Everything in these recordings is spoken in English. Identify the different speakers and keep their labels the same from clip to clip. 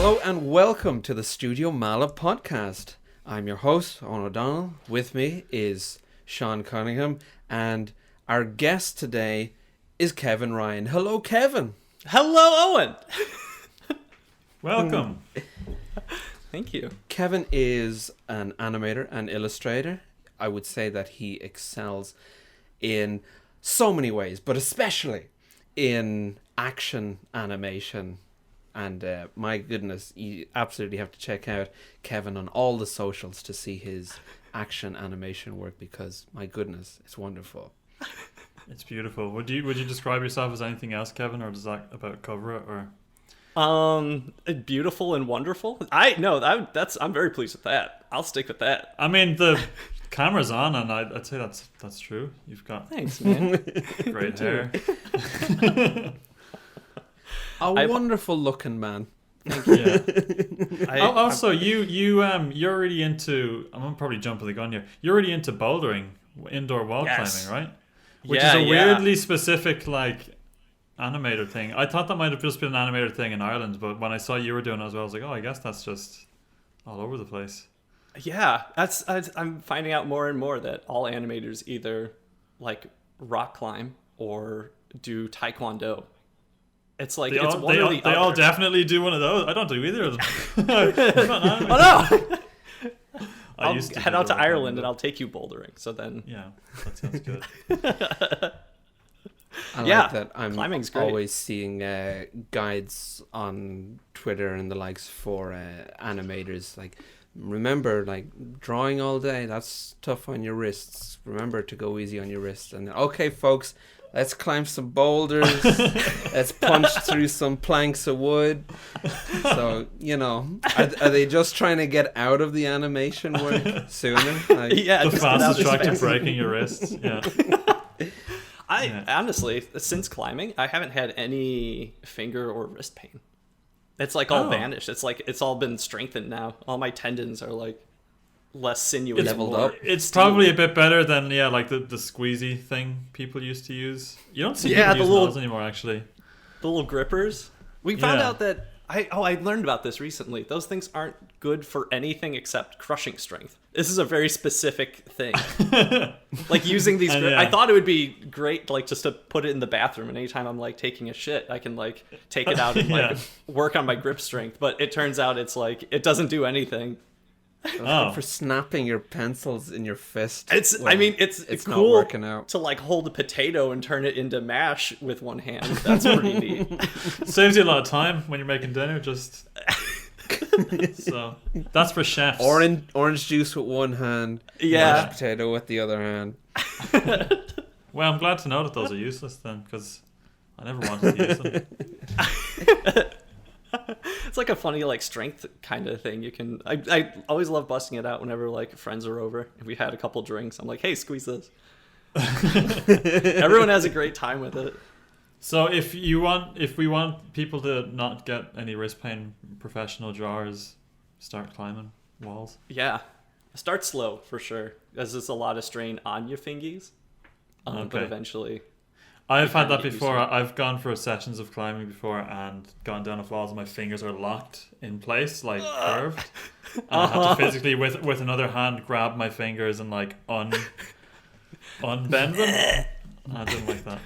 Speaker 1: Hello and welcome to the Studio Meala podcast. I'm your host, Owen O'Donnell. With me is Sean Cunningham, and our guest today is Kevin Ryan. Hello, Kevin.
Speaker 2: Hello, Owen.
Speaker 3: Welcome.
Speaker 2: Thank you.
Speaker 1: Kevin is an animator and illustrator. I would say that he excels in so many ways, but especially in action animation. And my goodness, you absolutely have to check out Kevin on all the socials to see his action animation work, because my goodness, it's wonderful.
Speaker 3: It's beautiful. Would you describe yourself as anything else, Kevin, or does that about cover it? Or
Speaker 2: Beautiful and wonderful. I'm very pleased with that. I'll stick with that.
Speaker 3: I mean, the camera's on, and I'd say that's true. You've got
Speaker 2: Thanks, man.
Speaker 3: great hair.
Speaker 1: A wonderful looking man.
Speaker 2: Thank you.
Speaker 3: Yeah. Also, you're really into. I'm probably jumping the gun here. You're really into bouldering, indoor wall climbing, right? Which is a weirdly specific animator thing. I thought that might have just been an animator thing in Ireland, but when I saw you were doing it as well, I was like, oh, I guess that's just all over the place.
Speaker 2: Yeah, I'm finding out more and more that all animators either rock climb or do taekwondo. It's like
Speaker 3: they all definitely do one of those. I don't do either of them.
Speaker 2: Oh no! I'll head out to Ireland and I'll take you bouldering. So then,
Speaker 3: yeah, that sounds good.
Speaker 1: I like that. I'm
Speaker 2: climbing's great.
Speaker 1: always seeing guides on Twitter and the likes for animators. Remember, drawing all day, that's tough on your wrists. Remember to go easy on your wrists. And okay, folks, let's climb some boulders. Let's punch through some planks of wood. So, are they just trying to get out of the animation work sooner?
Speaker 3: The fastest track to breaking your wrists. Yeah.
Speaker 2: Honestly, since climbing, I haven't had any finger or wrist pain. It's all vanished. It's all been strengthened now. All my tendons are less sinuous.
Speaker 1: Leveled up.
Speaker 3: It's probably a bit better than the squeezy thing people used to use. You don't see people using those anymore, actually.
Speaker 2: The little grippers. We found out that I learned about this recently. Those things aren't good for anything except crushing strength. This is a very specific thing. Using these I thought it would be great just to put it in the bathroom, and anytime I'm taking a shit, I can take it out and work on my grip strength. But it turns out it's it doesn't do anything.
Speaker 1: For snapping your pencils in your fist.
Speaker 2: It's
Speaker 1: cool
Speaker 2: not
Speaker 1: working out
Speaker 2: to hold a potato and turn it into mash with one hand. That's pretty neat.
Speaker 3: Saves you a lot of time when you're making dinner. Just so that's for chefs.
Speaker 1: Orange juice with one hand, mashed potato with the other hand.
Speaker 3: Well, I'm glad to know that those are useless then, because I never wanted to use them.
Speaker 2: It's a funny strength kind of thing. You can I always love busting it out whenever friends are over. If we had a couple drinks, I'm hey, squeeze this. Everyone has a great time with it.
Speaker 3: So if we want people to not get any wrist pain, professional drawers start climbing walls.
Speaker 2: Yeah, start slow for sure. There's just a lot of strain on your fingies, but eventually.
Speaker 3: I've had that before. I've gone for sessions of climbing before and gone down a falls and my fingers are locked in place, curved. And I have to physically, with another hand, grab my fingers and unbend them. I didn't like that.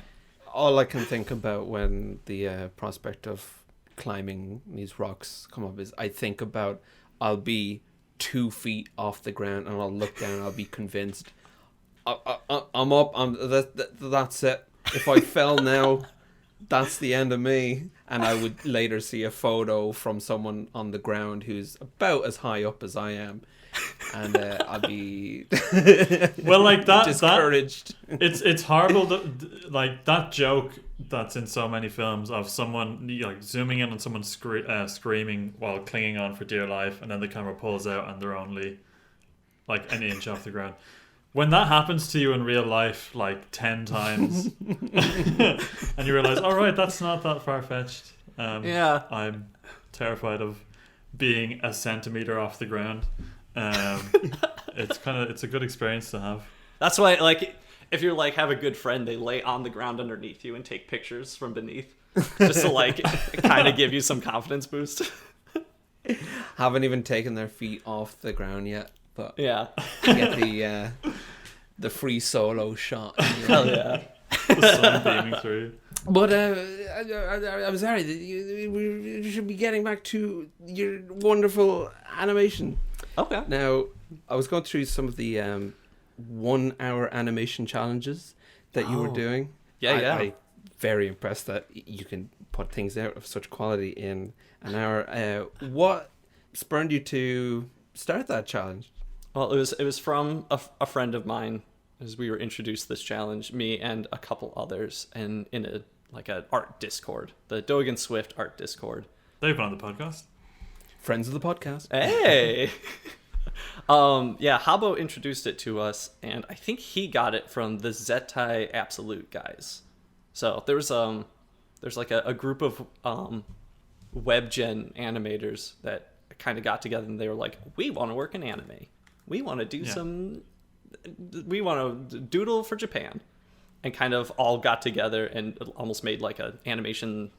Speaker 1: All I can think about when the prospect of climbing these rocks come up is I think about I'll be 2 feet off the ground and I'll look down and I'll be convinced I'm up. That's it. If I fell now, that's the end of me. And I would later see a photo from someone on the ground who's about as high up as I am, and I'll be discouraged.
Speaker 3: It's horrible. That joke that's in so many films of someone zooming in on someone screaming while clinging on for dear life, and then the camera pulls out and they're only an inch off the ground. When that happens to you in real life 10 times and you realize, all right, that's not that far-fetched. I'm terrified of being a centimeter off the ground. It's a good experience to have.
Speaker 2: That's why if you're have a good friend, they lay on the ground underneath you and take pictures from beneath just to kind of give you some confidence boost.
Speaker 1: Haven't even taken their feet off the ground yet, but
Speaker 2: Yeah.
Speaker 1: get the free solo shot.
Speaker 2: Hell yeah.
Speaker 3: The sun beaming through.
Speaker 1: But I'm sorry, we should be getting back to your wonderful animation.
Speaker 2: Okay.
Speaker 1: Now, I was going through some of the 1 hour animation challenges that you were doing.
Speaker 2: Yeah,
Speaker 1: I'm very impressed that you can put things out of such quality in an hour. What spurred you to start that challenge?
Speaker 2: Well, it was from a friend of mine, as we were introduced to this challenge, me and a couple others, and in an art Discord, the Dogan Swift art Discord.
Speaker 3: They've been on the podcast.
Speaker 1: Friends of the podcast.
Speaker 2: Hey. Habo introduced it to us, and I think he got it from the Zetai Absolute guys. So there's like a group of web gen animators that kind of got together, and they were like, we want to work in anime. We want to do we want to doodle for Japan, and kind of all got together and almost made like an animation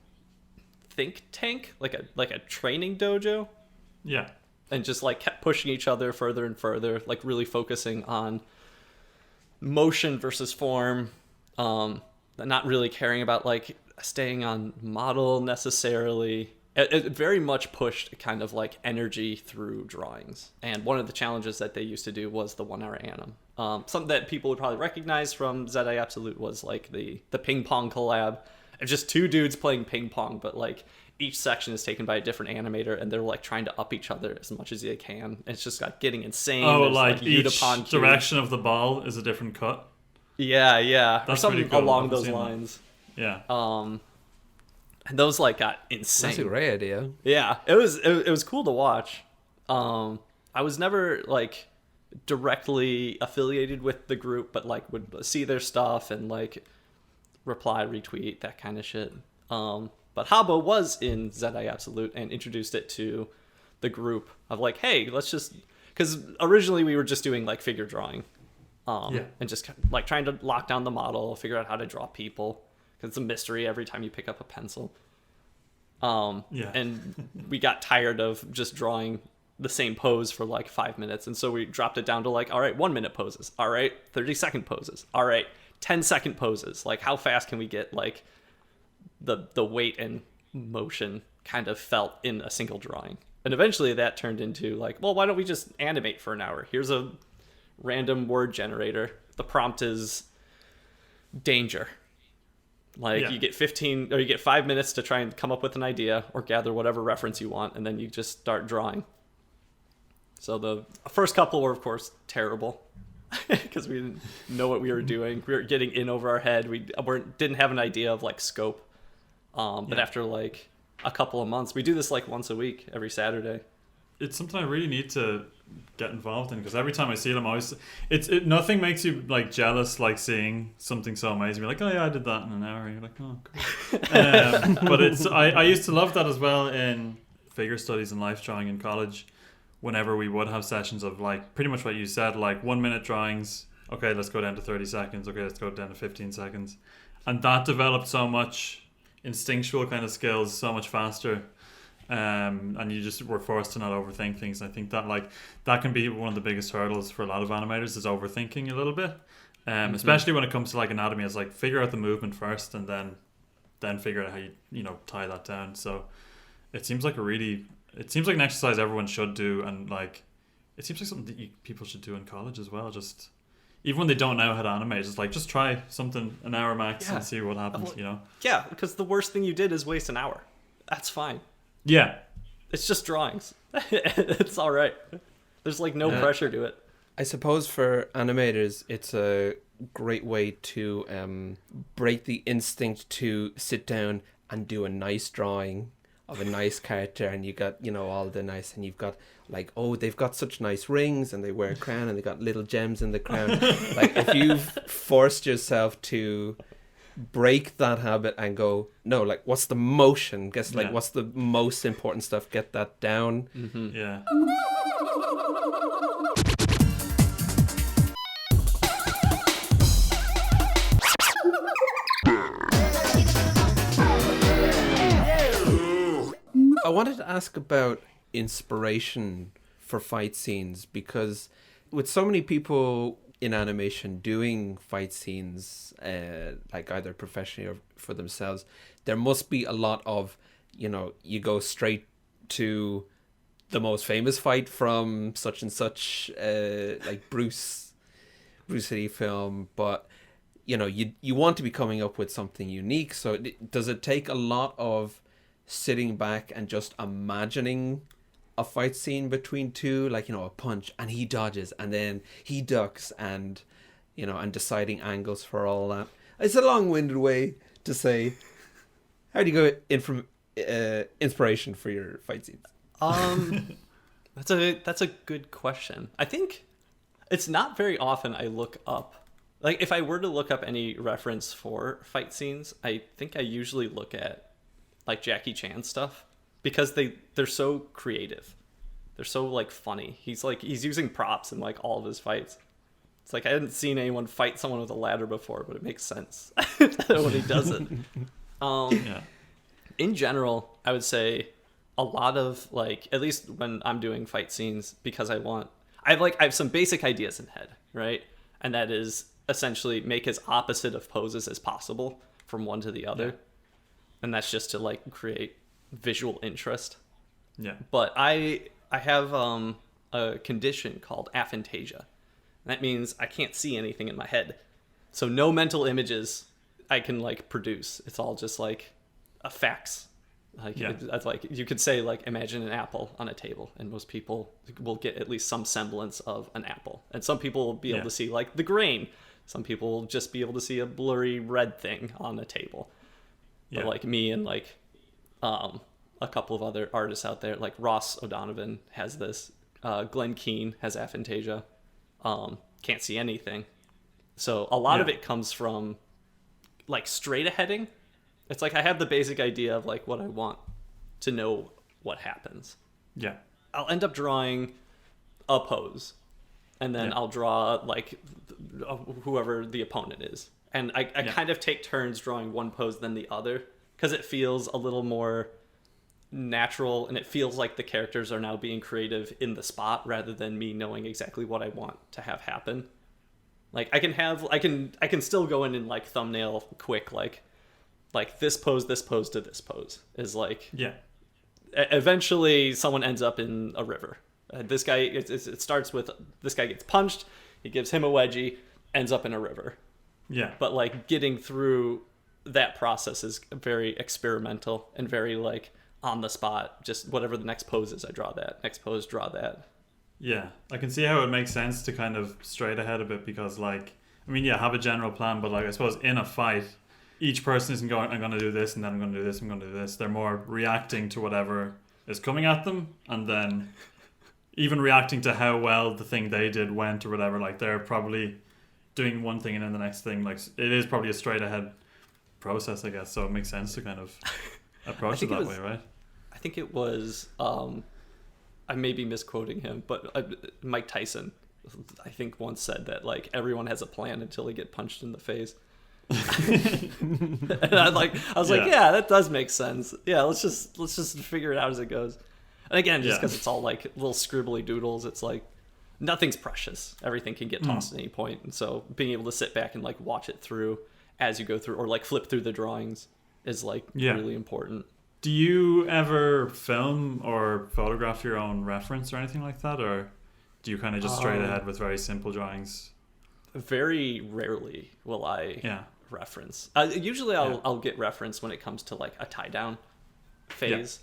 Speaker 2: think tank, like a training dojo.
Speaker 3: Yeah.
Speaker 2: And just like kept pushing each other further and further, like really focusing on motion versus form, not really caring about like staying on model necessarily. It very much pushed kind of like energy through drawings. And one of the challenges that they used to do was the 1 hour anim. Something that people would probably recognize from Zetai Absolute was like the ping pong collab. It's just two dudes playing ping pong, but like each section is taken by a different animator, and they're like trying to up each other as much as they can. And it's just like getting insane.
Speaker 3: Oh,
Speaker 2: There's,
Speaker 3: like each
Speaker 2: Udapon
Speaker 3: direction of the ball is a different cut.
Speaker 2: Yeah. Or
Speaker 3: That's
Speaker 2: something
Speaker 3: pretty cool.
Speaker 2: along
Speaker 3: I've
Speaker 2: those
Speaker 3: seen that.
Speaker 2: lines.
Speaker 3: Yeah.
Speaker 2: And those like got insane.
Speaker 1: That's a great idea.
Speaker 2: Yeah, it was cool to watch. I was never like directly affiliated with the group, but like would see their stuff and like reply, retweet, that kind of shit. But Habo was in Zetai Absolute and introduced it to the group of like, hey, let's just, because originally we were just doing like figure drawing, and just like trying to lock down the model, figure out how to draw people, because it's a mystery every time you pick up a pencil. And we got tired of just drawing the same pose for like 5 minutes, and so we dropped it down to like, all right, 1 minute poses, all right, 30-second poses, all right, 10-second poses. Like, how fast can we get like the weight and motion kind of felt in a single drawing? And eventually that turned into like, well, why don't we just animate for an hour? Here's a random word generator. The prompt is danger. Like, you get 5 minutes to try and come up with an idea or gather whatever reference you want, and then you just start drawing. So the first couple were, of course, terrible because we didn't know what we were doing. We were getting in over our head. We didn't have an idea of like scope. But after like a couple of months, we do this like once a week, every Saturday.
Speaker 3: It's something I really need to get involved in, because every time I see them, nothing makes you like jealous like seeing something so amazing. You're like, oh yeah, I did that in an hour. You're like, oh cool. But I used to love that as well in figure studies and life drawing in college. Whenever we would have sessions of like pretty much what you said, like 1 minute drawings. Okay, let's go down to 30 seconds. Okay, let's go down to 15 seconds. And that developed so much instinctual kind of skills so much faster. And you just were forced to not overthink things. And I think that like that can be one of the biggest hurdles for a lot of animators, is overthinking a little bit. Especially when it comes to like anatomy, it's like figure out the movement first and then figure out how you tie that down. So it seems like an exercise everyone should do, and like it seems like something that people should do in college as well. Just even when they don't know how to animate, it's like just try something an hour max and see what happens.
Speaker 2: Yeah, because the worst thing you did is waste an hour. That's fine.
Speaker 3: Yeah,
Speaker 2: it's just drawings. It's all right. There's like no pressure to it.
Speaker 1: I suppose for animators, it's a great way to break the instinct to sit down and do a nice drawing of a nice character, and you got all the nice, and you've got like, oh, they've got such nice rings, and they wear a crown, and they got little gems in the crown. Like, if you've forced yourself to break that habit and go, no, like, what's the motion? Guess like what's the most important stuff? Get that down.
Speaker 3: Mm-hmm. Yeah.
Speaker 1: I wanted to ask about inspiration for fight scenes? Because with so many people in animation doing fight scenes, like either professionally or for themselves, there must be a lot of, you go straight to the most famous fight from such and such, like Bruce Lee film, but you want to be coming up with something unique. So does it take a lot of sitting back and just imagining a fight scene between two, like, a punch and he dodges and then he ducks and, and deciding angles for all that? It's a long-winded way to say, how do you go in from inspiration for your fight scenes?
Speaker 2: That's a good question. I think it's not very often I look up, like, if I were to look up any reference for fight scenes, I think I usually look at like Jackie Chan stuff, because they're so creative. They're so like funny. He's using props in like all of his fights. It's like I hadn't seen anyone fight someone with a ladder before, but it makes sense when he does it. In general, I would say a lot of, like, at least when I'm doing fight scenes, because I have some basic ideas in head, right? And that is essentially make as opposite of poses as possible from one to the other. Yeah. And that's just to like create visual interest.
Speaker 3: Yeah.
Speaker 2: But I have a condition called aphantasia. That means I can't see anything in my head. So no mental images I can like produce. It's all just like facts. Like, that's like, you could say like, imagine an apple on a table, and most people will get at least some semblance of an apple. And some people will be able to see like the grain. Some people will just be able to see a blurry red thing on a table. But like me and like a couple of other artists out there, like Ross O'Donovan has this, Glenn Keane has aphantasia, can't see anything. So a lot of it comes from like straight aheading. It's like I have the basic idea of like what I want to know what happens.
Speaker 3: Yeah.
Speaker 2: I'll end up drawing a pose, and then I'll draw like whoever the opponent is. And I kind of take turns drawing one pose than the other, because it feels a little more natural, and it feels like the characters are now being creative in the spot rather than me knowing exactly what I want to have happen. Like I can still go in and like thumbnail quick, like this pose to this pose is like, eventually someone ends up in a river. This guy, it starts with this guy gets punched, he gives him a wedgie, ends up in a river.
Speaker 3: Yeah.
Speaker 2: But like getting through that process is very experimental and very like on the spot. Just whatever the next pose is, I draw that. Next pose, draw that.
Speaker 3: Yeah, I can see how it makes sense to kind of straight ahead a bit, because like, I mean, have a general plan, but like I suppose in a fight, each person isn't going, I'm going to do this, and then I'm going to do this, I'm going to do this. They're more reacting to whatever is coming at them, and then even reacting to how well the thing they did went or whatever. Like they're probably doing one thing and then the next thing. Like it is probably a straight ahead process, I guess. So it makes sense to kind of approach it that way, right?
Speaker 2: I think it was, I may be misquoting him, but Mike Tyson, I think, once said that like everyone has a plan until they get punched in the face. And I was like, yeah, that does make sense. Yeah, let's just figure it out as it goes. And again, just because it's all like little scribbly doodles, it's like nothing's precious. Everything can get tossed at any point. And so being able to sit back and like watch it through as you go through, or like flip through the drawings, is like really important.
Speaker 3: Do you ever film or photograph your own reference or anything like that, or do you kind of just straight ahead with very simple drawings? Very
Speaker 2: rarely will I reference. Usually I'll get reference when it comes to like a tie down phase.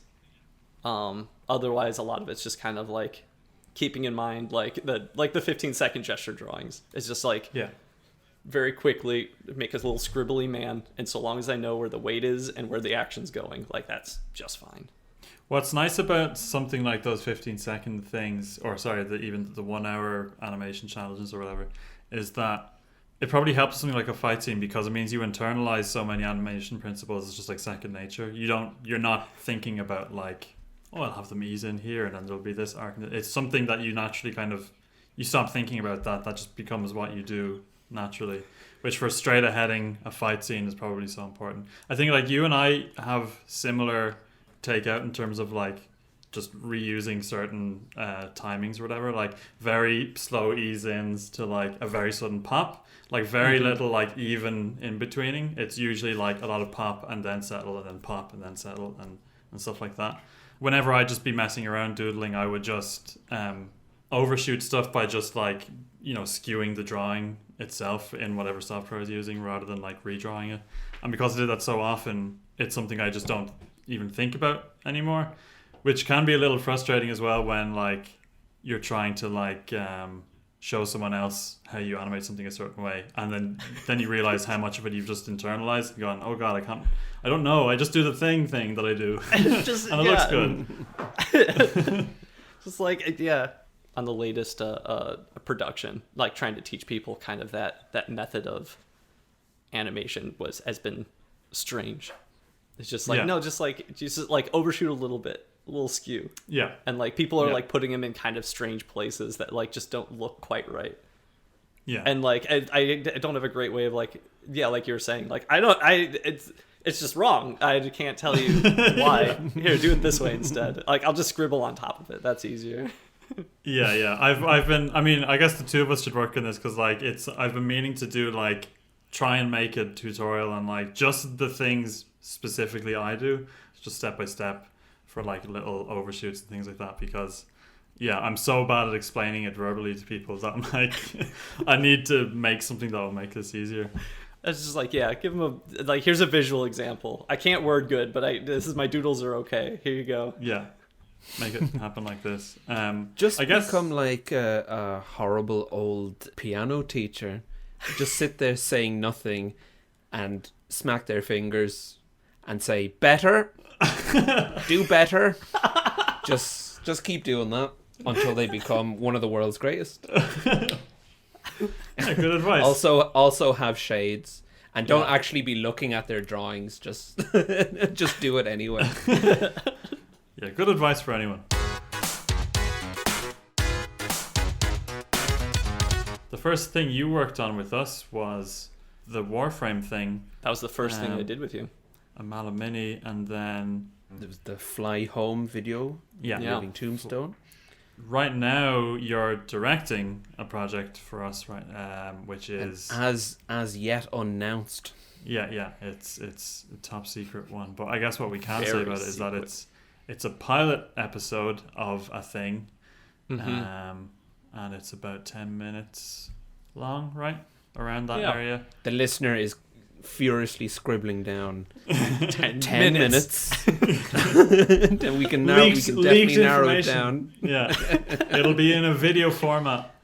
Speaker 2: Otherwise, a lot of it's just kind of like keeping in mind like the 15-second gesture drawings. It's just like very quickly make a little scribbly man, and so long as I know where the weight is and where the action's going, like that's just fine.
Speaker 3: What's nice about something like those 15-second things, or sorry, even the 1 hour animation challenges or whatever, is that it probably helps something like a fight scene, because it means you internalize so many animation principles. It's just like second nature. You're not thinking about like, oh, I'll have them ease in here and then there'll be this arc. It's something that you naturally you stop thinking about that just becomes what you do naturally, which for straight aheading a fight scene is probably so important. I think like you and I have similar takeout in terms of like just reusing certain timings or whatever, like very slow ease-ins to like a very sudden pop, like very little like even in betweening. It's usually like a lot of pop and then settle and then pop and then settle and stuff like that. Whenever I'd just be messing around doodling, I would just overshoot stuff by just like, you know, skewing the drawing itself in whatever software I was using rather than like redrawing it. And because I did that so often, it's something I just don't even think about anymore, which can be a little frustrating as well when like you're trying to like show someone else how you animate something a certain way, and then you realize how much of it you've just internalized and gone, oh god, I don't know, I just do the thing that I do.
Speaker 2: Just,
Speaker 3: and it looks good.
Speaker 2: Just like on the latest production, like trying to teach people kind of that method of animation has been strange. It's just like just like overshoot a little bit, a little skew. Yeah. And like people are like putting them in kind of strange places that like just don't look quite right. Yeah. And like I don't have a great way of like like you were saying, like it's just wrong. I can't tell you why. Here, do it this way instead. Like I'll just scribble on top of it. That's easier.
Speaker 3: Yeah. I've been. I mean, I guess the two of us should work on this because like I've been meaning to do like try and make a tutorial on like just the things specifically I do, just step by step for like little overshoots and things like that, because I'm so bad at explaining it verbally to people that I'm like I need to make something that will make this easier.
Speaker 2: It's just like give them a like here's a visual example. I can't word good, but this is my doodles are okay. Here you go.
Speaker 3: Yeah. Make it happen like this.
Speaker 1: Just I guess become like a horrible old piano teacher. Just sit there saying nothing and smack their fingers and say better, do better. Just keep doing that until they become one of the world's greatest.
Speaker 3: Good advice.
Speaker 1: Also have shades and don't actually be looking at their drawings. Just do it anyway.
Speaker 3: Yeah, good advice for anyone. The first thing you worked on with us was the Warframe thing.
Speaker 2: That was the first thing I did with you.
Speaker 3: A Meala Mini, and then
Speaker 1: there was the Fly Home video. Living Tombstone. Right
Speaker 3: now, you're directing a project for us, right? Which is
Speaker 1: as yet unannounced.
Speaker 3: Yeah, it's a top secret one. But I guess what we can say about it is that it's a pilot episode of a thing, and it's about 10 minutes long, right? Around that area.
Speaker 1: The listener is furiously scribbling down 10 minutes. Then we can definitely narrow it down.
Speaker 3: Yeah, it'll be in a video format.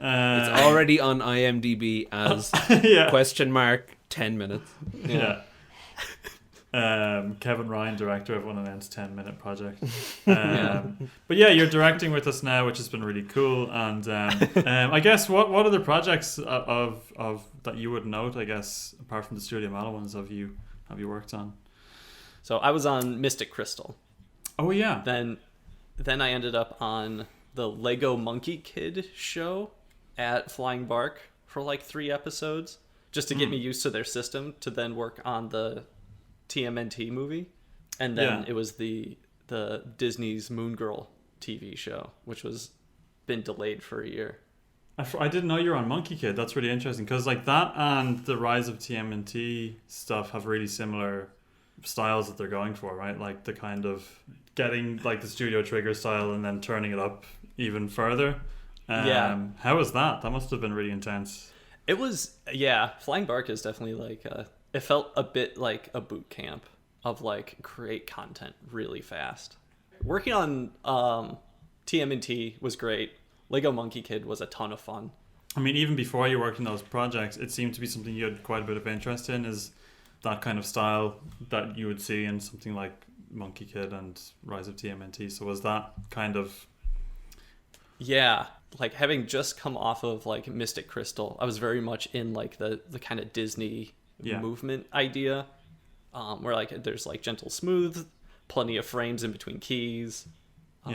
Speaker 1: It's already on IMDb as $10 minutes.
Speaker 3: Yeah. Kevin Ryan, director of One Announced 10-minute project. But you're directing with us now, which has been really cool. And I guess what other projects of that you would note, I guess, apart from the Studio Meala ones, have you worked on?
Speaker 2: So I was on Mystic Crystal.
Speaker 3: Oh yeah.
Speaker 2: Then I ended up on the Lego Monkey Kid show at Flying Bark for like 3 episodes, just to get me used to their system, to then work on the TMNT movie, and then it was the Disney's Moon Girl TV show, which was been delayed for a year.
Speaker 3: I didn't know you were on Monkey Kid. That's really interesting, because like that and the Rise of TMNT stuff have really similar styles that they're going for, right? Like the kind of getting like the Studio Trigger style and then turning it up even further. How was that? That must have been really intense.
Speaker 2: It was, Flying Bark is definitely like it felt a bit like a boot camp of like create content really fast. Working on TMNT was great. Lego Monkey Kid was a ton of fun.
Speaker 3: I mean, even before you worked on those projects, it seemed to be something you had quite a bit of interest in, is that kind of style that you would see in something like Monkey Kid and Rise of TMNT. So was that kind of...
Speaker 2: Yeah, like having just come off of like Mystic Crystal, I was very much in like the kind of Disney movement idea, where like there's like gentle smooth, plenty of frames in between keys,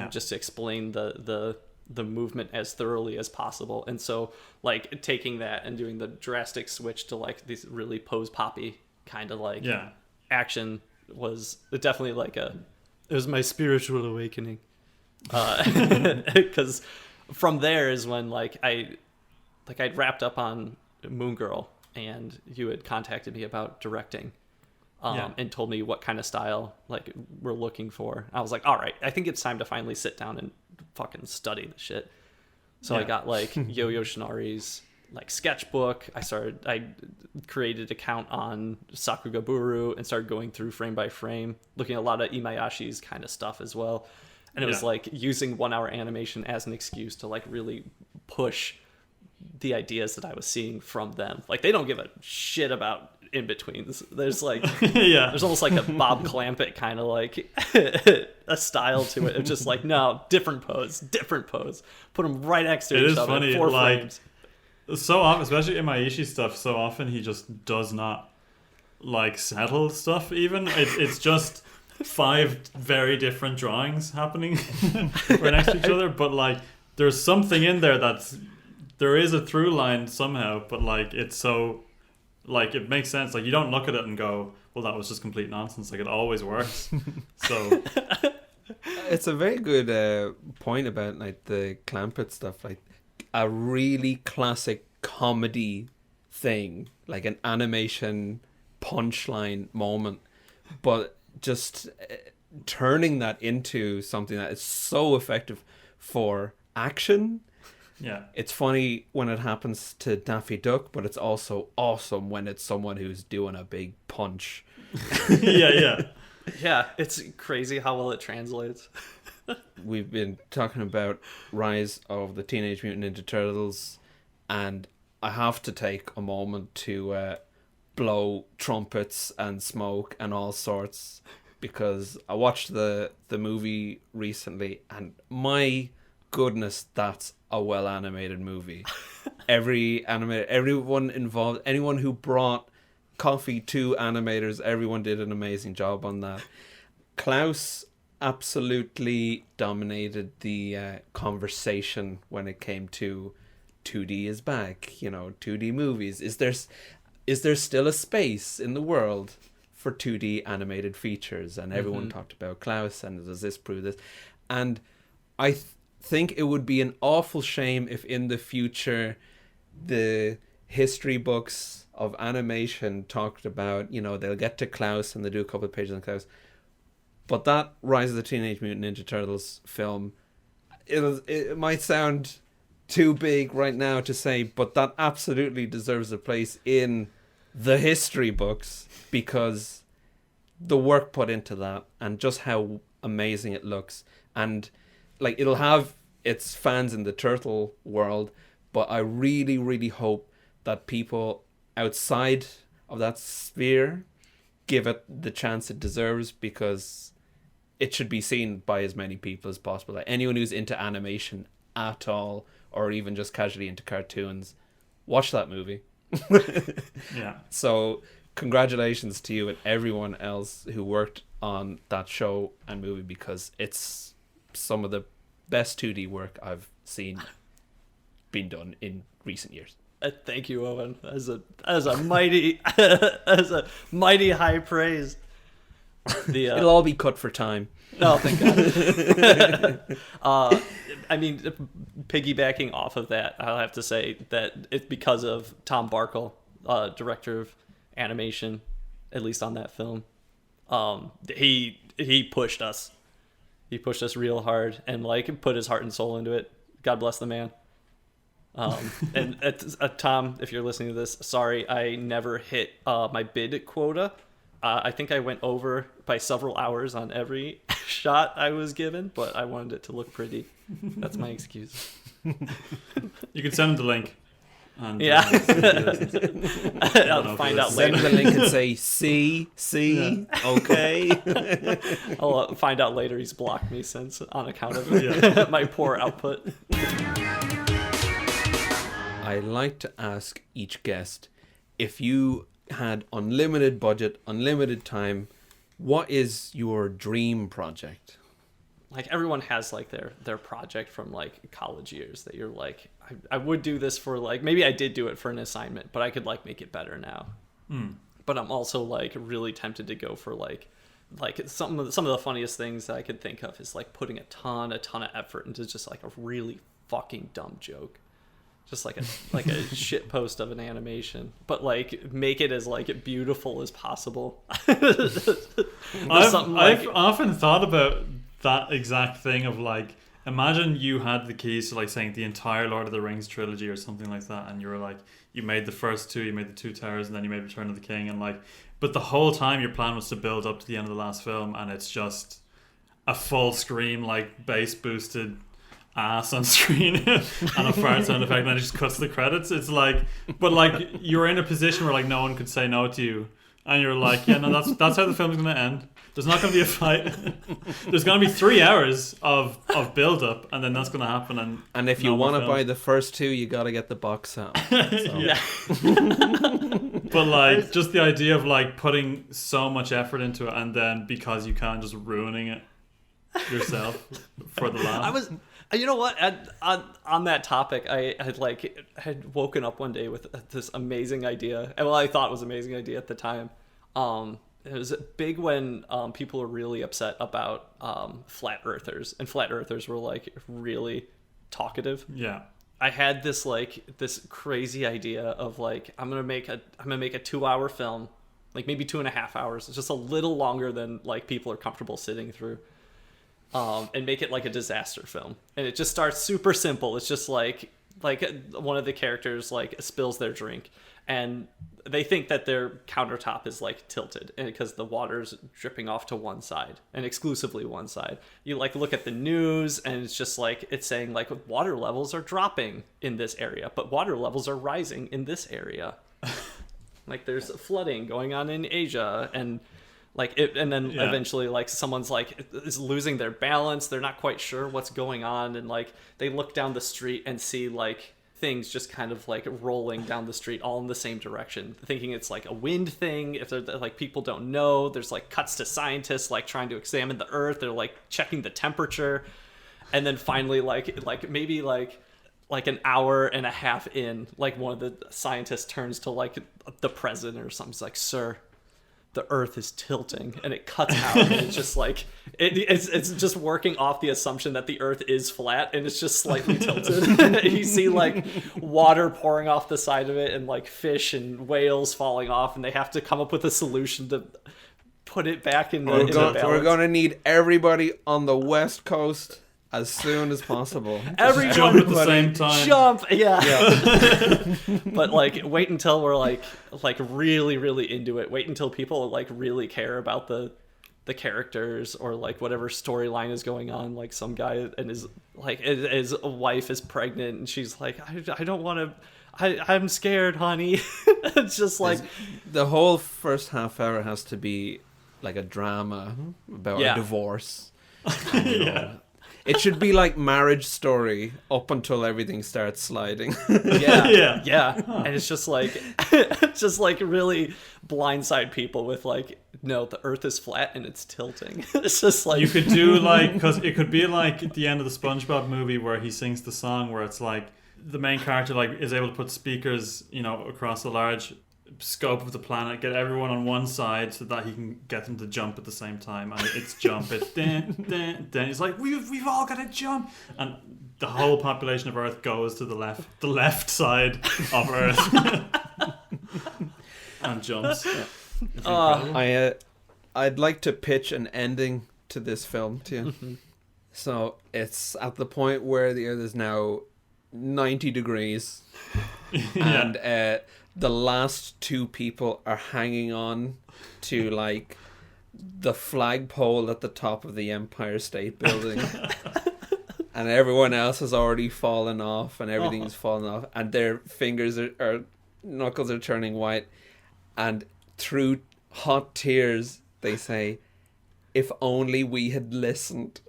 Speaker 2: just to explain the movement as thoroughly as possible. And so like taking that and doing the drastic switch to like these really pose poppy kind of like action was definitely like it was my spiritual awakening. because from there is when I'd wrapped up on Moon Girl, and you had contacted me about directing, and told me what kind of style we're looking for. I was like, all right, I think it's time to finally sit down and fucking study the shit. So I got Yo-Yo Shinari's sketchbook. I created an account on Sakugaburu and started going through frame by frame, looking at a lot of Imayashi's kind of stuff as well. And it was using 1 hour animation as an excuse to really push the ideas that I was seeing from them. They don't give a shit about in-betweens. There's there's almost a Bob Clampett kind of a style to it. It's just no, different pose. Put them right next to each other. It is funny, 4 frames.
Speaker 3: So often, especially Imaishi stuff, so often he just does not settle stuff even. It's just 5 very different drawings happening right next to each other, but there's something in there there is a through line somehow, but it's so it makes sense. You don't look at it and go, well, that was just complete nonsense. It always works. So
Speaker 1: it's a very good point about the Clampett stuff. A really classic comedy thing, an animation punchline moment, but just turning that into something that is so effective for action.
Speaker 3: Yeah,
Speaker 1: it's funny when it happens to Daffy Duck, but it's also awesome when it's someone who's doing a big punch.
Speaker 3: yeah.
Speaker 2: It's crazy how well it translates.
Speaker 1: We've been talking about Rise of the Teenage Mutant Ninja Turtles, and I have to take a moment to blow trumpets and smoke and all sorts, because I watched the movie recently, and my goodness, that's a well animated movie. Everyone involved, anyone who brought coffee to animators, everyone did an amazing job on that. Klaus absolutely dominated the conversation when it came to 2D is back, 2D movies. Is there still a space in the world for 2D animated features? And everyone talked about Klaus and does this prove this? And I think it would be an awful shame if in the future the history books of animation talked about, they'll get to Klaus and they do a couple of pages on Klaus, but that Rise of the Teenage Mutant Ninja Turtles film, it might sound too big right now to say, but that absolutely deserves a place in the history books, because the work put into that and just how amazing it looks. And it'll have its fans in the turtle world, but I really, really hope that people outside of that sphere give it the chance it deserves, because it should be seen by as many people as possible. Anyone who's into animation at all, or even just casually into cartoons, watch that movie.
Speaker 3: Yeah.
Speaker 1: So congratulations to you and everyone else who worked on that show and movie, because it's some of the best 2D work I've seen been done in recent years.
Speaker 2: Thank you, Owen. As a mighty as a mighty high praise.
Speaker 1: It'll all be cut for time.
Speaker 2: Oh, thank God. Piggybacking off of that, I'll have to say that it's because of Tom Barkle, director of animation, at least on that film. He pushed us. He pushed us real hard and put his heart and soul into it. God bless the man. And Tom, if you're listening to this, sorry, I never hit my bid quota. I think I went over by several hours on every shot I was given, but I wanted it to look pretty. That's my excuse.
Speaker 3: You can send him the link. And,
Speaker 2: yeah. I'll find out later.
Speaker 1: Send him the link and say, see, okay.
Speaker 2: I'll find out later he's blocked me since on account of my poor output.
Speaker 1: I like to ask each guest, if you had unlimited budget, unlimited time, what is your dream project?
Speaker 2: Everyone has their project from college years that you're I would do this for maybe I did do it for an assignment, but I could make it better now. But I'm also really tempted to go for like some of the funniest things that I could think of is like putting a ton of effort into just like a really fucking dumb joke. Just like a shit post of an animation, but like make it as like beautiful as possible.
Speaker 3: I've often thought about that exact thing of like, imagine you had the keys to like saying the entire Lord of the Rings trilogy or something like that, and you were like, you made the first two, you made the Two Towers, and then you made Return of the King, and like, but the whole time your plan was to build up to the end of the last film, and it's just a full screen like bass boosted ass on screen and a fart sound effect, and then it just cuts the credits. It's like, but like you're in a position where like no one could say no to you, and you're like, yeah, no, that's how the film's gonna end. There's not gonna be a fight. There's gonna be 3 hours of build up, and then that's gonna happen.
Speaker 1: And if you want to buy the first two, you gotta get the box set.
Speaker 2: Yeah.
Speaker 3: But like just the idea of like putting so much effort into it, and then because you can't, just ruining it yourself for the laugh.
Speaker 2: You know what? On that topic, I had woken up one day with this amazing idea. Well, I thought it was an amazing idea at the time. It was big when people were really upset about flat earthers, and flat earthers were like really talkative.
Speaker 3: Yeah.
Speaker 2: I had this crazy idea of like I'm gonna make a 2-hour film, like maybe 2.5 hours. It's just a little longer than like people are comfortable sitting through. And make it like a disaster film, and it just starts super simple. It's just like one of the characters like spills their drink, and they think that their countertop is like tilted, and because the water's dripping off to one side and exclusively one side. You like look at the news, and it's just like it's saying like water levels are dropping in this area, but water levels are rising in this area. Like there's flooding going on in Asia, and like it, and then eventually like someone's like is losing their balance. They're not quite sure what's going on, and like they look down the street and see like things just kind of like rolling down the street all in the same direction, thinking it's like a wind thing. If they're like people don't know, there's like cuts to scientists like trying to examine the earth. They're like checking the temperature, and then finally like maybe like an hour and a half in, like one of the scientists turns to like the president or something. He's like, "Sir, the earth is tilting," and it cuts out, and it's just like it's just working off the assumption that the earth is flat, and it's just slightly tilted. You see like water pouring off the side of it, and like fish and whales falling off, and they have to come up with a solution to put it back in the balance.
Speaker 1: We're going to need everybody on the West Coast as soon as possible.
Speaker 2: Everyone
Speaker 3: jump at the same time.
Speaker 2: Jump, yeah. But like, wait until we're like really, really into it. Wait until people like really care about the characters, or like whatever storyline is going on. Like some guy and his wife is pregnant, and she's like, I don't want to. I'm scared, honey. It's just like
Speaker 1: the whole first half hour has to be like a drama about a divorce. And, it should be like Marriage Story up until everything starts sliding.
Speaker 2: And it's just like really blindside people with like, no, the earth is flat and it's tilting. It's just like
Speaker 3: you could do like, because it could be like at the end of the SpongeBob movie where he sings the song where it's like the main character like is able to put speakers, you know, across a large scope of the planet, get everyone on one side so that he can get them to jump at the same time, and it's jump, it's then it's like we've all got to jump, and the whole population of Earth goes to the left side of Earth and jumps.
Speaker 1: I'd like to pitch an ending to this film to you. Mm-hmm. So it's at the point where the Earth is now 90 degrees and the last two people are hanging on to like the flagpole at the top of the Empire State Building. And everyone else has already fallen off, and everything's fallen off, and their fingers are knuckles are turning white, and through hot tears they say, "If only we had listened."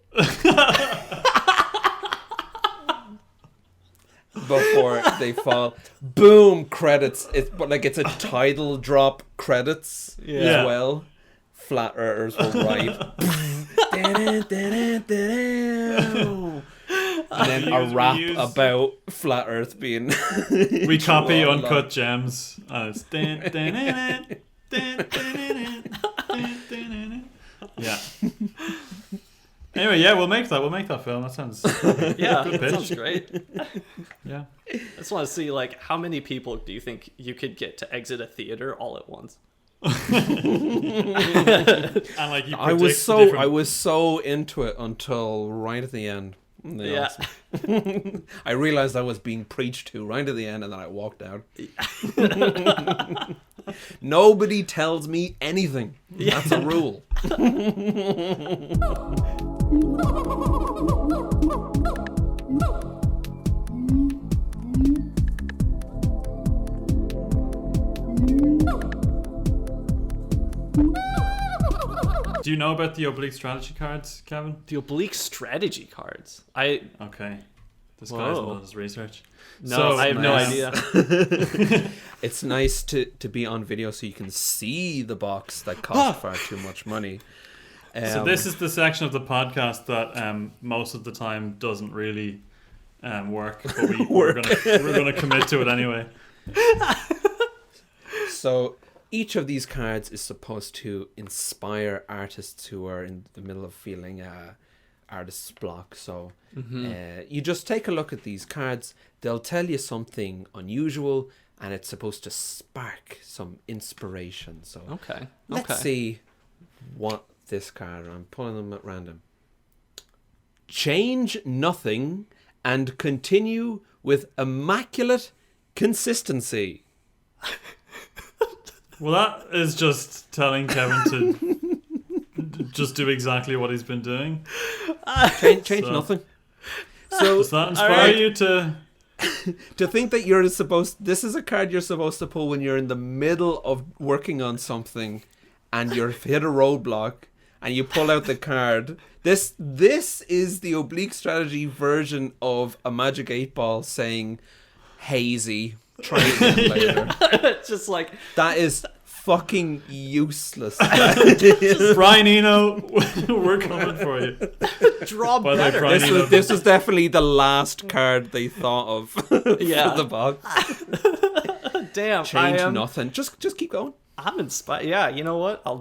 Speaker 1: Before they fall, boom, credits. It's a title drop credits as well. Flat Earthers will write, and then a rap about flat Earth being.
Speaker 3: We copy Uncut Gems. Yeah. Anyway, yeah, we'll make that film. That sounds
Speaker 2: Yeah,
Speaker 3: good
Speaker 2: that
Speaker 3: pitch.
Speaker 2: sounds great.
Speaker 3: Yeah.
Speaker 2: I just want to see, like, how many people do you think you could get to exit a theater all at once?
Speaker 3: And like
Speaker 1: I was so into it until right at the end.
Speaker 2: Yeah.
Speaker 1: I realized I was being preached to right at the end, and then I walked out. Nobody tells me anything. That's a rule.
Speaker 3: Do you know about the oblique strategy cards, Kevin?
Speaker 2: The oblique strategy cards.
Speaker 3: Okay. This guy's
Speaker 2: Whoa.
Speaker 3: done his research.
Speaker 2: No,
Speaker 3: So,
Speaker 2: I have no idea.
Speaker 1: It's nice to be on video so you can see the box that cost far too much money.
Speaker 3: So this is the section of the podcast that most of the time doesn't really work, but we're gonna commit to it anyway.
Speaker 1: So each of these cards is supposed to inspire artists who are in the middle of feeling artist's block. So you just take a look at these cards. They'll tell you something unusual, and it's supposed to spark some inspiration. So let's see what this card. I'm pulling them at random. Change nothing and continue with immaculate consistency.
Speaker 3: Well, that is just telling Kevin to just do exactly what he's been doing.
Speaker 1: Change nothing. So
Speaker 3: Does that inspire you to
Speaker 1: think that this is a card you're supposed to pull when you're in the middle of working on something and you've hit a roadblock and you pull out the card. This is the oblique strategy version of a Magic 8-Ball saying hazy, try again later.
Speaker 2: It's just like,
Speaker 1: That is fucking useless.
Speaker 3: Brian Eno, we're coming for you.
Speaker 2: draw
Speaker 3: By the way,
Speaker 2: better.
Speaker 3: Brian
Speaker 1: This was definitely the last card they thought of
Speaker 2: Yeah.
Speaker 1: for the box.
Speaker 2: Damn,
Speaker 1: Change nothing. Just keep going.
Speaker 2: I'm inspired. Yeah, you know what? I'll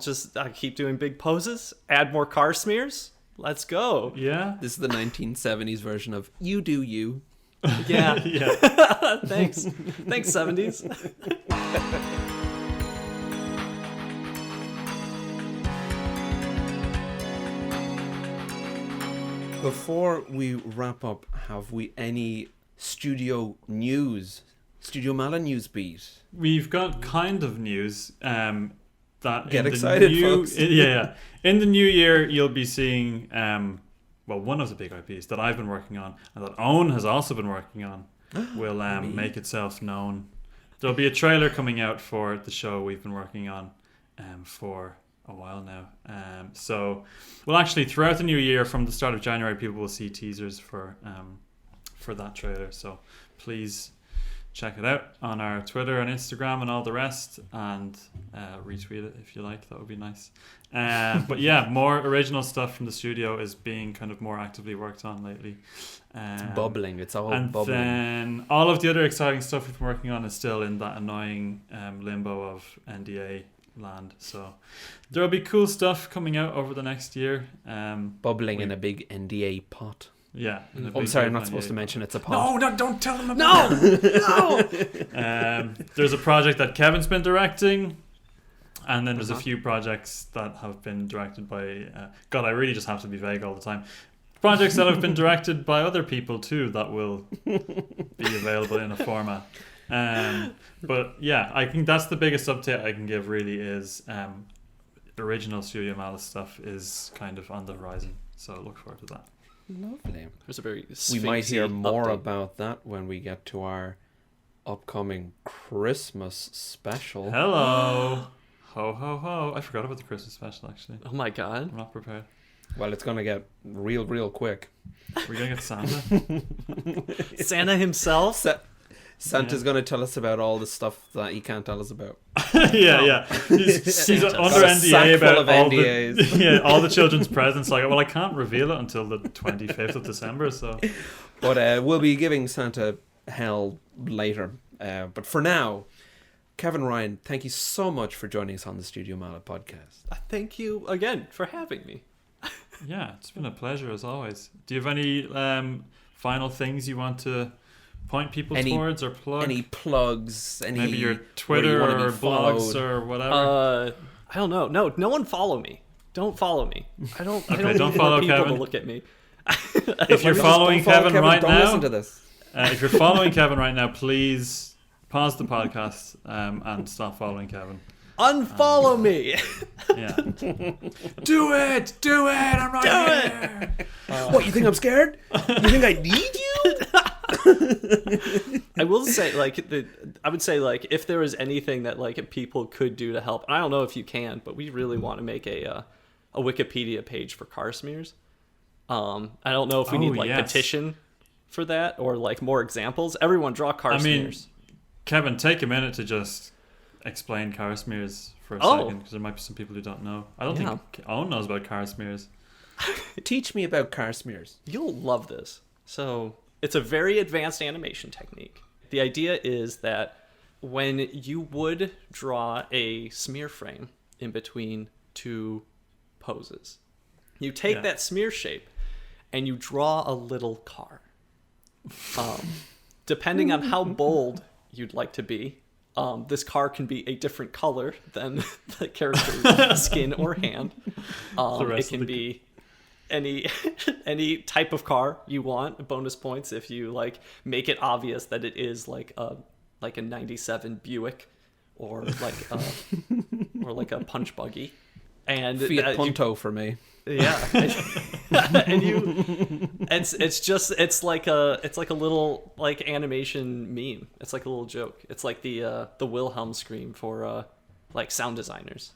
Speaker 2: keep doing big poses, add more Carsmears. Let's go.
Speaker 3: Yeah.
Speaker 1: This is the 1970s version of you do you.
Speaker 2: Yeah.
Speaker 3: Yeah.
Speaker 2: Thanks, 70s.
Speaker 1: Before we wrap up, have we any studio news? Studio Meala news beat.
Speaker 3: We've got kind of news that
Speaker 1: Get
Speaker 3: in the
Speaker 1: excited,
Speaker 3: new,
Speaker 1: folks.
Speaker 3: yeah. In the new year, you'll be seeing one of the big IPs that I've been working on and that Owen has also been working on will make itself known. There'll be a trailer coming out for the show we've been working on for a while now. So, well, actually, throughout the new year, from the start of January, people will see teasers for that trailer. So, please check it out on our Twitter and Instagram and all the rest, and retweet it if you like. That would be nice. But yeah, more original stuff from the studio is being kind of more actively worked on lately.
Speaker 1: It's bubbling. It's all
Speaker 3: and
Speaker 1: bubbling.
Speaker 3: then all of the other exciting stuff we've been working on is still in that annoying limbo of NDA land. So there'll be cool stuff coming out over the next year.
Speaker 1: Bubbling in a big NDA pot.
Speaker 3: Yeah.
Speaker 1: I'm sorry, I'm not supposed to mention it's a pot.
Speaker 3: No, don't tell them about it. No. There's a project that Kevin's been directing, and then there's a few projects that have been directed by God, I really just have to be vague all the time. Projects that have been directed by other people too that will be available in a format. But yeah, I think that's the biggest update I can give really is original Studio Meala stuff is kind of on the horizon. So look forward to that.
Speaker 1: Lovely.
Speaker 2: There's a very
Speaker 1: We might hear
Speaker 2: sphinxy
Speaker 1: more
Speaker 2: update.
Speaker 1: about that when we get to our upcoming Christmas special.
Speaker 3: Hello. Ho ho ho. I forgot about the Christmas special actually.
Speaker 2: Oh my god.
Speaker 3: I'm not prepared.
Speaker 1: Well, it's going to get real quick.
Speaker 3: We're going to get Santa.
Speaker 2: Santa himself?
Speaker 1: Santa's going to tell us about all the stuff that he can't tell us about.
Speaker 3: Yeah. He's under
Speaker 1: Got a sack
Speaker 3: NDA
Speaker 1: full
Speaker 3: about
Speaker 1: of
Speaker 3: all
Speaker 1: NDAs.
Speaker 3: all the children's presents. Like, well, I can't reveal it until the 25th of December. So,
Speaker 1: But we'll be giving Santa hell later. But for now, Kevin Ryan, thank you so much for joining us on the Studio Meala podcast.
Speaker 2: Thank you again for having me.
Speaker 3: Yeah, it's been a pleasure as always. Do you have any final things you want to point people towards or plug?
Speaker 1: Any plugs?
Speaker 3: Maybe your Twitter or blogs or whatever?
Speaker 2: I don't know. No one follow me. Don't follow me. I don't
Speaker 3: don't
Speaker 2: need
Speaker 3: follow
Speaker 2: more people
Speaker 3: Kevin.
Speaker 2: to look at me.
Speaker 3: If you're following Kevin right
Speaker 1: don't
Speaker 3: now,
Speaker 1: listen to this.
Speaker 3: if you're following Kevin right now, please pause the podcast and stop following Kevin.
Speaker 2: Unfollow me.
Speaker 3: Yeah. Do it. I'm right here.
Speaker 1: What, you think I'm scared? You think I need you?
Speaker 2: I will say, I would say, if there was anything that people could do to help, and I don't know if you can, but we really want to make a Wikipedia page for Carsmears. I don't know if we need petition for that or more examples. Everyone draw Carsmears. I mean,
Speaker 3: Kevin, take a minute to just explain Carsmears for a second, because there might be some people who don't know. I don't think Owen knows about Carsmears.
Speaker 1: Teach me about Carsmears.
Speaker 2: You'll love this. So it's a very advanced animation technique. The idea is that when you would draw a smear frame in between two poses, you take that smear shape and you draw a little car. Depending on how bold you'd like to be, this car can be a different color than the character's skin or hand. It can be any type of car you want. Bonus points if you make it obvious that it is a 97 Buick or a punch buggy. And
Speaker 1: Fiat Punto for me.
Speaker 2: Yeah. And it's like a little animation meme. It's like a little joke. It's like the Wilhelm scream for sound designers.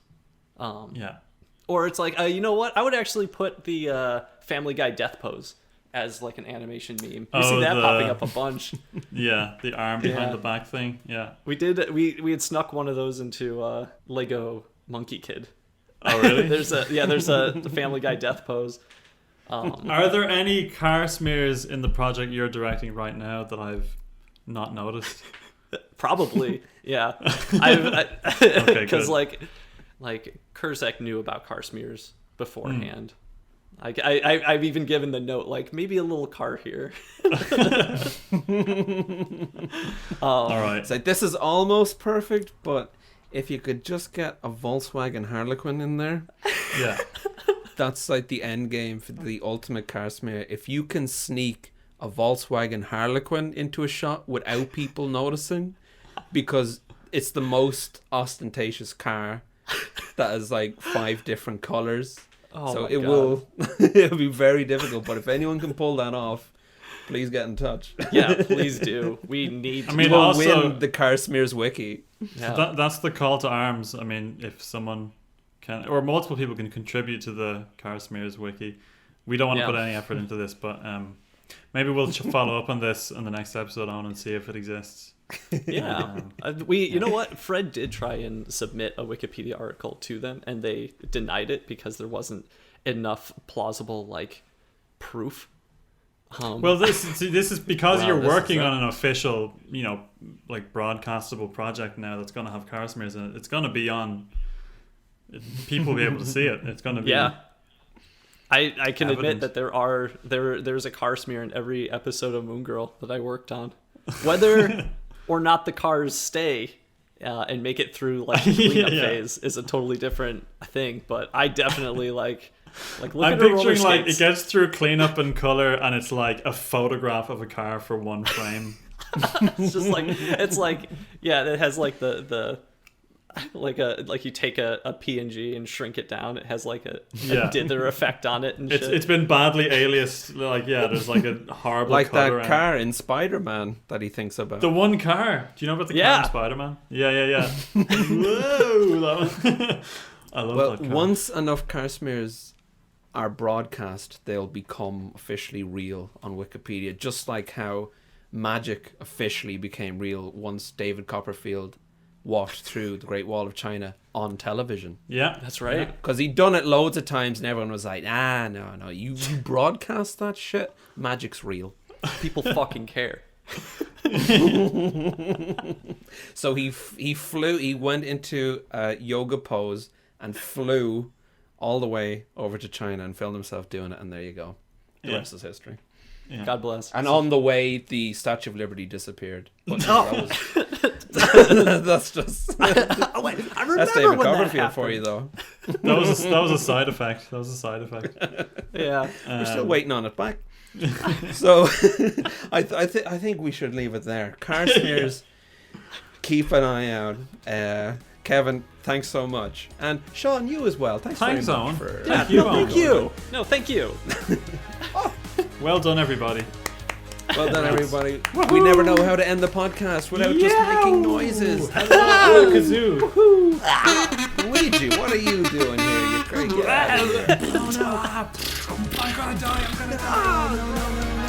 Speaker 2: Or it's you know what? I would actually put the Family Guy death pose as an animation meme. You see that popping up a bunch.
Speaker 3: Yeah, the arm behind the back thing. Yeah.
Speaker 2: We had snuck one of those into Lego Monkey Kid.
Speaker 3: Oh really?
Speaker 2: there's a Family Guy death pose.
Speaker 3: Are there any Carsmears in the project you're directing right now that I've not noticed?
Speaker 2: Probably, yeah. Because Kurzek knew about Carsmears beforehand. I've even given the note maybe a little car here.
Speaker 3: All right.
Speaker 1: It's this is almost perfect, but if you could just get a Volkswagen Harlequin in there,
Speaker 3: yeah,
Speaker 1: that's the end game for the ultimate Carsmear. If you can sneak a Volkswagen Harlequin into a shot without people noticing, because it's the most ostentatious car that is 5 different colors. So it'll be very difficult. But if anyone can pull that off, please get in touch.
Speaker 2: Yeah, please do. We need to
Speaker 1: win the Carsmears wiki.
Speaker 3: Yeah. That's the call to arms. I mean, if someone can, or multiple people can contribute to the Carsmears wiki. We don't want to put any effort into this, but maybe we'll follow up on this in the next episode and see if it exists.
Speaker 2: Yeah. You know what? Fred did try and submit a Wikipedia article to them, and they denied it because there wasn't enough plausible proof.
Speaker 3: Well, this is because you're working on an official, broadcastable project now that's going to have Carsmears in it. It's going to be on. People will be able to see it. It's going to be.
Speaker 2: Yeah. I can admit that there's a Carsmear in every episode of Moon Girl that I worked on. Whether or not the cars stay and make it through the cleanup phase is a totally different thing. But I definitely look
Speaker 3: I'm
Speaker 2: at her roller
Speaker 3: picturing
Speaker 2: skates.
Speaker 3: it gets through cleanup and color, and it's a photograph of a car for one frame.
Speaker 2: It's just it has the you take a PNG and shrink it down. It has a dither effect on it, and
Speaker 3: it's been badly aliased. There's a horrible
Speaker 1: that
Speaker 3: color
Speaker 1: car in Spider-Man that he thinks about.
Speaker 3: The one car. Do you know about the car in Spider-Man? Yeah. Whoa! I love that car.
Speaker 1: Once enough Carsmears are broadcast, they'll become officially real on Wikipedia, just like how magic officially became real once David Copperfield walked through the Great Wall of China on television.
Speaker 3: Yeah,
Speaker 2: that's right.
Speaker 1: Because he'd done it loads of times and everyone was like, no, you broadcast that shit? Magic's real.
Speaker 2: People fucking care.
Speaker 1: So he flew. He went into a yoga pose and flew all the way over to China and filmed himself doing it. And there you go. The rest is history.
Speaker 3: Yeah.
Speaker 2: God bless.
Speaker 1: And on the way, the Statue of Liberty disappeared. But that's just
Speaker 2: Oh, wait, I remember
Speaker 1: that's David
Speaker 2: when that
Speaker 1: Copperfield for
Speaker 2: happened.
Speaker 1: you, though.
Speaker 3: That was a side effect.
Speaker 2: Yeah.
Speaker 1: We're still waiting on it back. So I think we should leave it there. Carsmears, keep an eye out. Kevin, thanks so much, and Sean, you as well. Thanks very much
Speaker 3: Owen.
Speaker 1: for
Speaker 3: Thank you, Owen.
Speaker 2: Thank you. No, thank you.
Speaker 3: Well done, everybody.
Speaker 1: Well done, everybody. We never know how to end the podcast without just making noises. Hello,
Speaker 3: Kazoo.
Speaker 1: Luigi, what are you doing here? You great. Get out of here.
Speaker 2: Oh no. I'm gonna die.
Speaker 1: No.